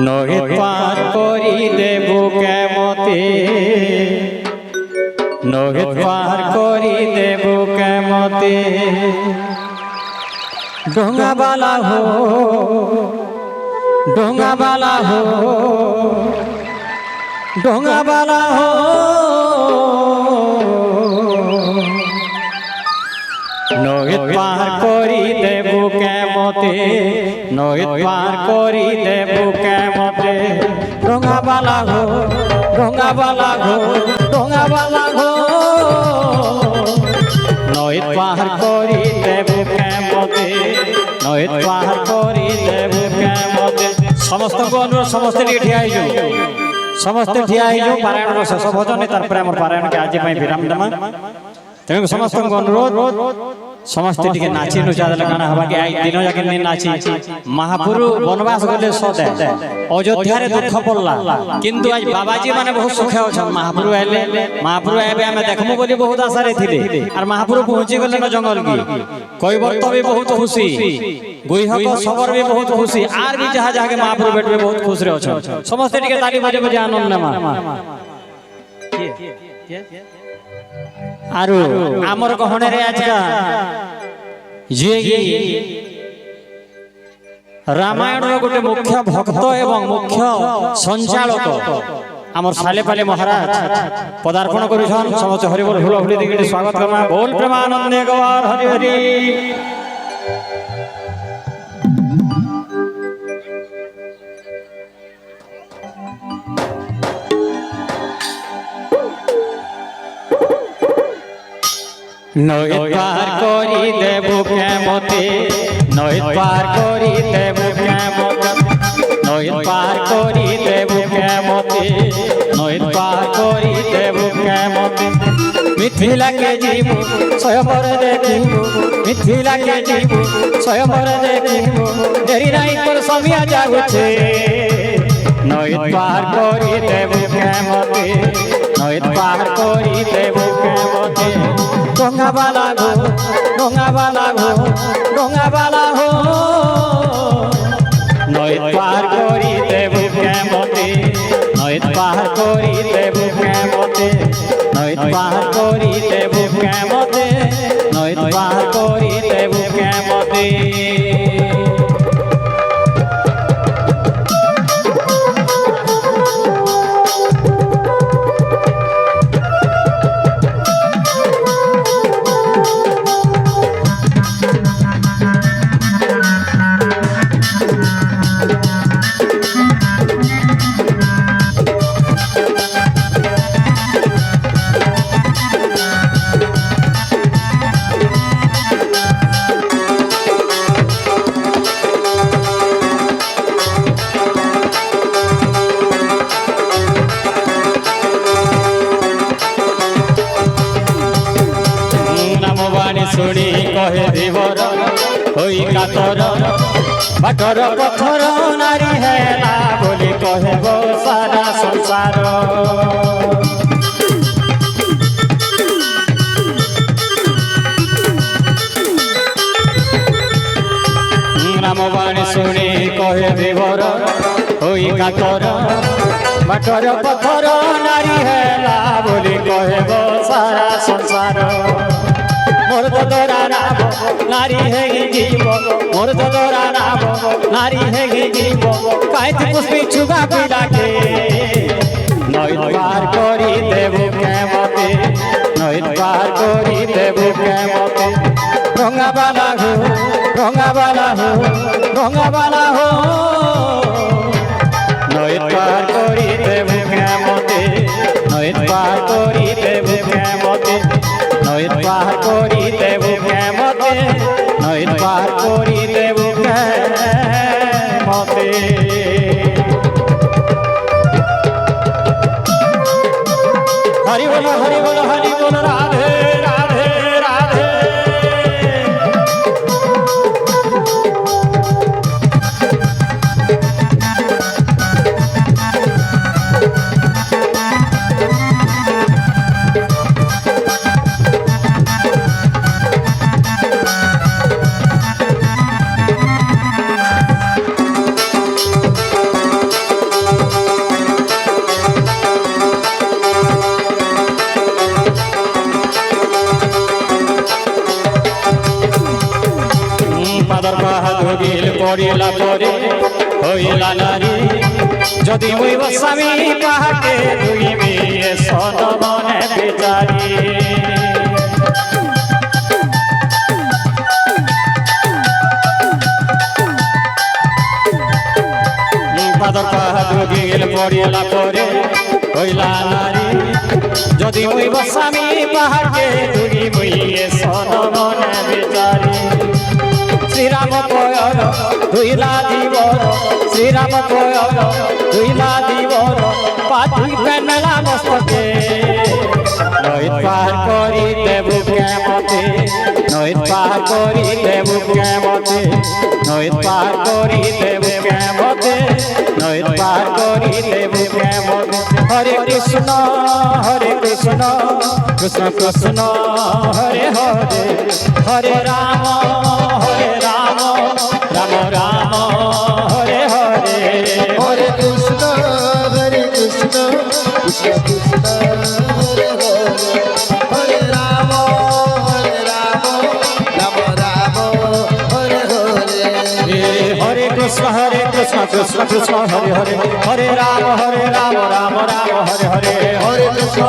নহিত পার করি দেব কেমতে, নহিত পার করি দেব কেমতে। ডোঙাবালা হো, ডোঙাবালা হো, ডোঙাবালা হো, নহিত পার করি দেব কেমতে, নহিত পার করি দেব কেমতে। ডোঙাবালা হো, ডোঙাবালা হো, ডোঙাবালা হো, নহিত পার করি দেব কেমতে, নহিত পার করি দেব কেমতে। সমস্ত অনুরোধ, সমস্ত টিকে ঠিয়া হয়ে যাও, সমস্ত ঠিয়া হয়ে যাও। পারায়ণ শেষ ভোজন তারপরে আমার পারায়ণকে আজ বিরাম দেমা। তেমন সমস্ত অনুরোধ সমস্ত টিকে নাচি নুচা দেলে কানা হবা কি আই দিন যাকে নাচি। মহাপুরু বনবাস গলে সদে অযোধ্যারে দুঃখ পড়লা, কিন্তু আজ বাবাজি মানে বহুত সুখে অছন। মহাপুরু আইলে, মহাপুরু আইবে আমি দেখমু বলি বহুত আশারে থিলে, আর মহাপুরু পৌঁছি গলে না জঙ্গল কি। কৈবর্ত भी बहुत खुशी, गुइहक सबर भी बहुत खुशी, আর भी जहाँ जहाँ के महापुरु बैठबे बहुत खुश रे अछन। समस्त टिके ताली बजे बजे आनंद नमा। आरु आमर गहणे रे आजका जे रामायण गोटे मुख्य भक्त एवं मुख्य संचालक आमर सालेपाली महाराज पदार्पण करुछन। समस्त हरि बोल हुल हुली दिगि स्वागत करमा। बोल प्रेमानंदे गवार हरि हरि। নহিত পার করি দেব কেমতে, নহিত পার করি দেব কেমতে, নহিত পার করি দেব কেমতে, নহিত পার করি দেব কেমতে। মিথিলাকে জীবু স্বয়ম্বরে দেখিবু, মিথিলাকে জীবু স্বয়ম্বরে দেখিবু, দেরি নাই তোর সমিয়া যাউছে। নহিত পার করি দেব কেমতে, নহিত পার করি দেব কেমতে। ডোঙাবালা হো, ডোঙাবালা হো, ডোঙাবালা হো, নহিত পার করি দেব কেমতে, নহিত পার করি দেব কেমতে, নহিত পার করি দেব কেমতে, নহিত পার করি দেব কেমতে। শুনি কহে ধীবর হই কাতর, বাটর পথর নারী হেলা বলি কহেব সারা সংসার। রামবাণী শুনি কহে ধীবর হই কাতর, বাটর পথর নারী হেলা বলি কহেব সারা সংসার। মোর তোরা নাম নারী হেগি জীব, মোর তোরা নাম নারী হেগি জীব, কাইতে পুষ্পি ছুগা পিলাকে। নহিত পার করি দেব কেমতে, নহিত পার করি দেব কেমতে। ডোঙাবালা হো, ডোঙাবালা হো, ডোঙাবালা হো, নহিত পার করি দেব কেমতে, নহিত পার করি দেব কেমতে, নহিত পার করি দেব কেমতে, নহিত পার করি দেব কেমতে। হরি বল হরি বল হরি বল, রাধে রাধে রাধে। পড়িলা পরে হইলা নারী যদি মুই স্বামী পাহাকে তুই মেয়ে সদ মনে বিচারি পাদর পাহাড় গিল পড়িলা পরে হইলা নারী যদি মুই স্বামী পাহাকে তুই মুইয়ে সদ মনে বিচারি শ্রীরাম কয়র দুইলা দিবর শ্রীরাম কয়র দুইলা দিবর পাতুই পেনলা মস্তকে নৈত পার করি দেবু কেমতে নৈত পার করি দেবু কেমতে নৈত পার করি দেবু কেমতে নৈত পার করি দেবু কেমতে হরে কৃষ্ণ কৃষ্ণ কৃষ্ণ হরে হরে হরে রাম রাম রাম হরে হরে হরে কৃষ্ণ কৃষ্ণ কৃষ্ণ হরে হরে হরে রাম রাম রাম হরে হরে হরে কৃষ্ণ কৃষ্ণ কৃষ্ণ হরে হরে হরে রাম রাম রাম হরে হরে হরে কৃষ্ণ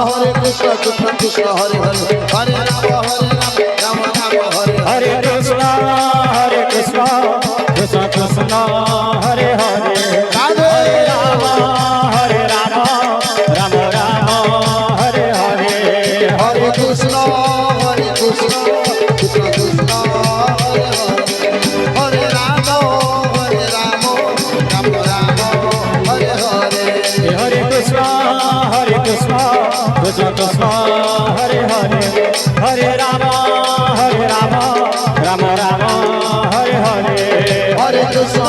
কৃষ্ণ কৃষ্ণ হরে হরে হরে রাম রাম হরে হরে কৃষ্ণ কৃষ্ণ কৃষ্ণ হরে হরে রাধে রাম রাম রাম হরে হরে হরে কৃষ্ণ কৃষ্ণ কৃষ্ণ হরে হরে হরে রাম রাম রাম হরে হরে হরে কৃষ্ণ কৃষ্ণ কৃষ্ণ হরে হরে হরে রাম রাম রাম হরে হরে হরে কৃষ্ণ